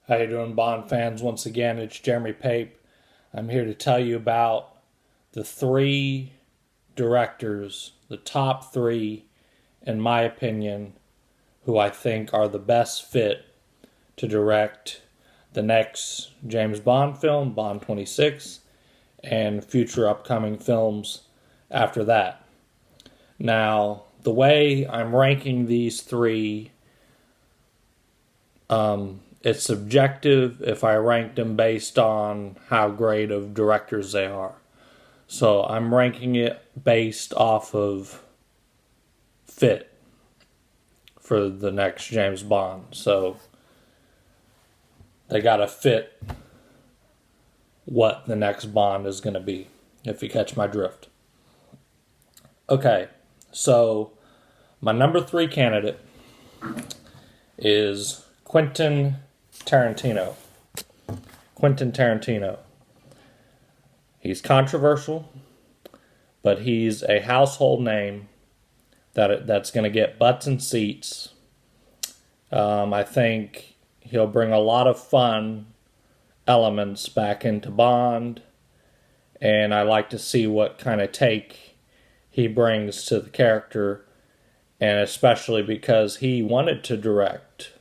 How you doing, Bond fans? Once again, it's Jeremy Pape. I'm here to tell you about the three directors, the top three, in my opinion, who I think are the best fit to direct the next James Bond film, Bond 26, and future upcoming films after that. Now, the way I'm ranking these three, it's subjective if I ranked them based on how great of directors they are. So I'm ranking it based off of fit for the next James Bond. So they gotta fit what the next Bond is gonna be, if you catch my drift. Okay, so my number three candidate is Quentin Tarantino. Quentin Tarantino. He's controversial, but he's a household name that's going to get butts and seats. I think he'll bring a lot of fun elements back into Bond, and I like to see what kind of take he brings to the character, and especially because he wanted to direct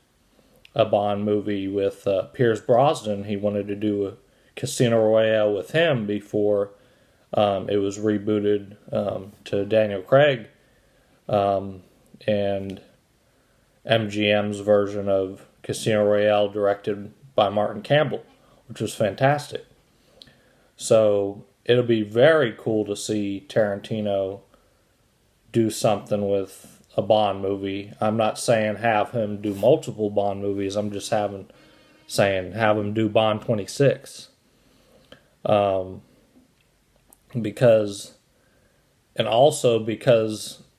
a Bond movie with Pierce Brosnan. He wanted to do a Casino Royale with him before it was rebooted to Daniel Craig and MGM's version of Casino Royale directed by Martin Campbell, which was fantastic. So it'll be very cool to see Tarantino do something with a Bond movie. I'm not saying have him do multiple Bond movies. I'm just saying have him do Bond 26. Because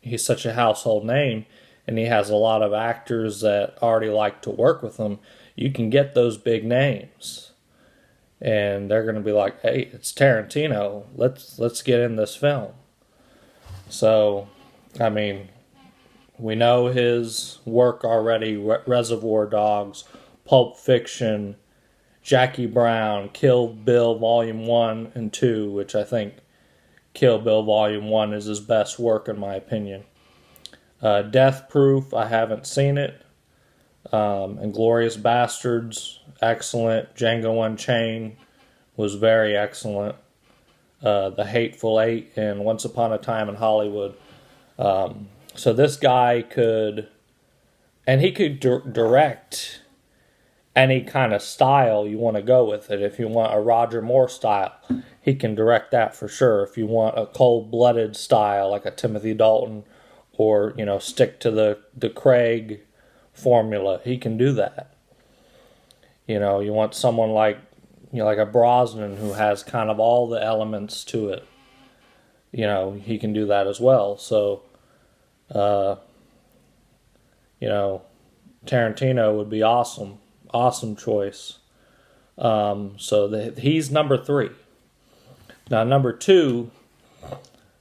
he's such a household name and he has a lot of actors that already like to work with him, you can get those big names. And they're going to be like, hey, it's Tarantino. Let's get in this film. So, I mean, we know his work already, Reservoir Dogs, Pulp Fiction, Jackie Brown, Kill Bill Volume 1 and 2, which I think Kill Bill Volume 1 is his best work in my opinion. Death Proof, I haven't seen it. Inglourious Bastards, excellent. Django Unchained was very excellent. The Hateful Eight and Once Upon a Time in Hollywood. So this guy could direct any kind of style you want to go with it. If you want a Roger Moore style, he can direct that for sure. If you want a cold-blooded style like a Timothy Dalton, or stick to the Craig formula, he can do that. You want someone like a Brosnan who has kind of all the elements to it. He can do that as well. So Tarantino would be awesome. Awesome choice. He's number three. Now, number two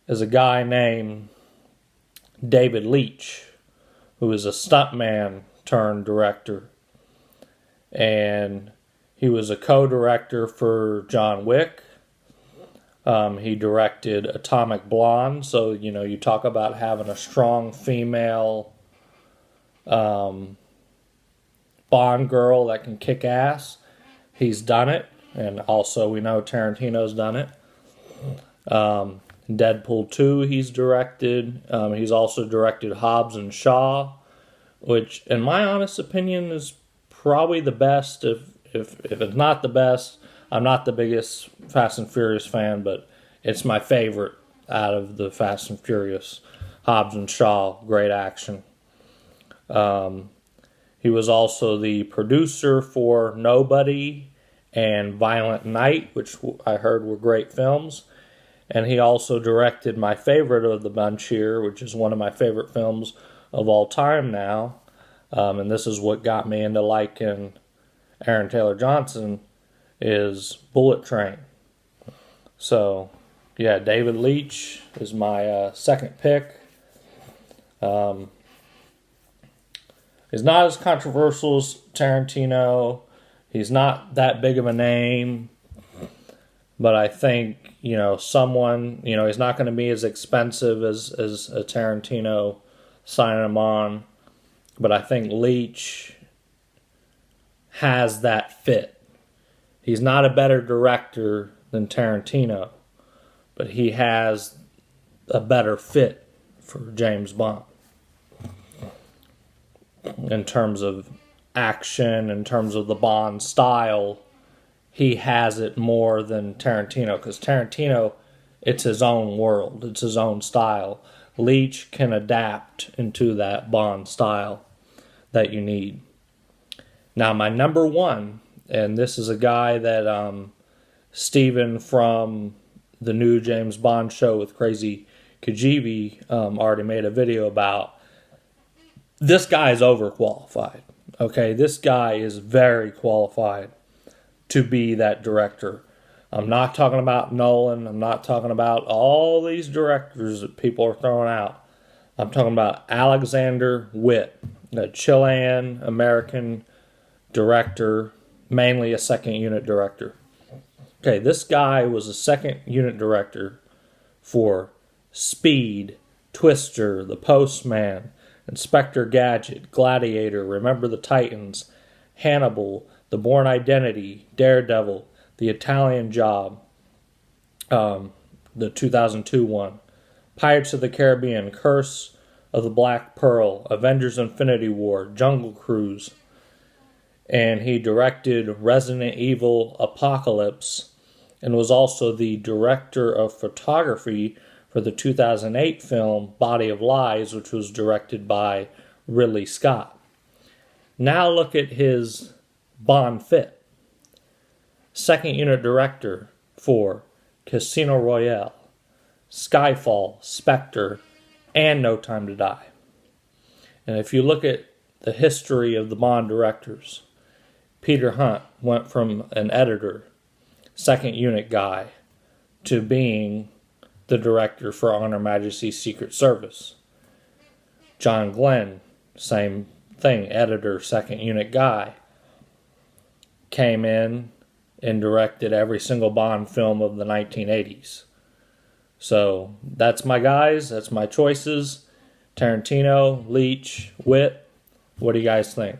is a guy named David Leitch, who is a stuntman turned director. And he was a co-director for John Wick. He directed Atomic Blonde. So, you talk about having a strong female Bond girl that can kick ass. He's done it. And also we know Tarantino's done it. Deadpool 2 he's directed. He's also directed Hobbs and Shaw, which in my honest opinion is probably the best. If it's not the best, I'm not the biggest Fast and Furious fan, but it's my favorite out of the Fast and Furious. Hobbs and Shaw, great action. He was also the producer for Nobody and Violent Night, which I heard were great films. And he also directed my favorite of the bunch here, which is one of my favorite films of all time now. And this is what got me into liking Aaron Taylor Johnson, is Bullet Train. So, yeah, David Leitch is my second pick. He's not as controversial as Tarantino. He's not that big of a name, but I think, someone, he's not going to be as expensive as a Tarantino signing him on. But I think Leitch has that fit. He's not a better director than Tarantino, but he has a better fit for James Bond. In terms of action, in terms of the Bond style, he has it more than Tarantino, because Tarantino, it's his own world, it's his own style. Leitch can adapt into that Bond style that you need. Now, my number one, and this is a guy that Steven from the new James Bond show with Crazy Kajibi already made a video about. This guy is overqualified. Okay, this guy is very qualified to be that director. I'm not talking about Nolan. I'm not talking about all these directors that people are throwing out. I'm talking about Alexander Witt, a Chilean American director, mainly a second unit director. Okay, this guy was a second unit director for Speed, Twister, The Postman, Inspector Gadget, Gladiator, Remember the Titans, Hannibal, The Bourne Identity, Daredevil, The Italian Job, the 2002 one, Pirates of the Caribbean, Curse of the Black Pearl, Avengers Infinity War, Jungle Cruise, and he directed Resident Evil Apocalypse and was also the director of photography for the 2008 film Body of Lies, which was directed by Ridley Scott. Now look at his Bond fit. Second unit director for Casino Royale, Skyfall, Spectre, and No Time to Die. And if you look at the history of the Bond directors, Peter Hunt went from an editor, second unit guy, to being the director for On Her Majesty's Secret Service. John Glenn, same thing, editor, second unit guy, came in and directed every single Bond film of the 1980s. So that's my guys, that's my choices. Tarantino, Leitch, Witt. What do you guys think?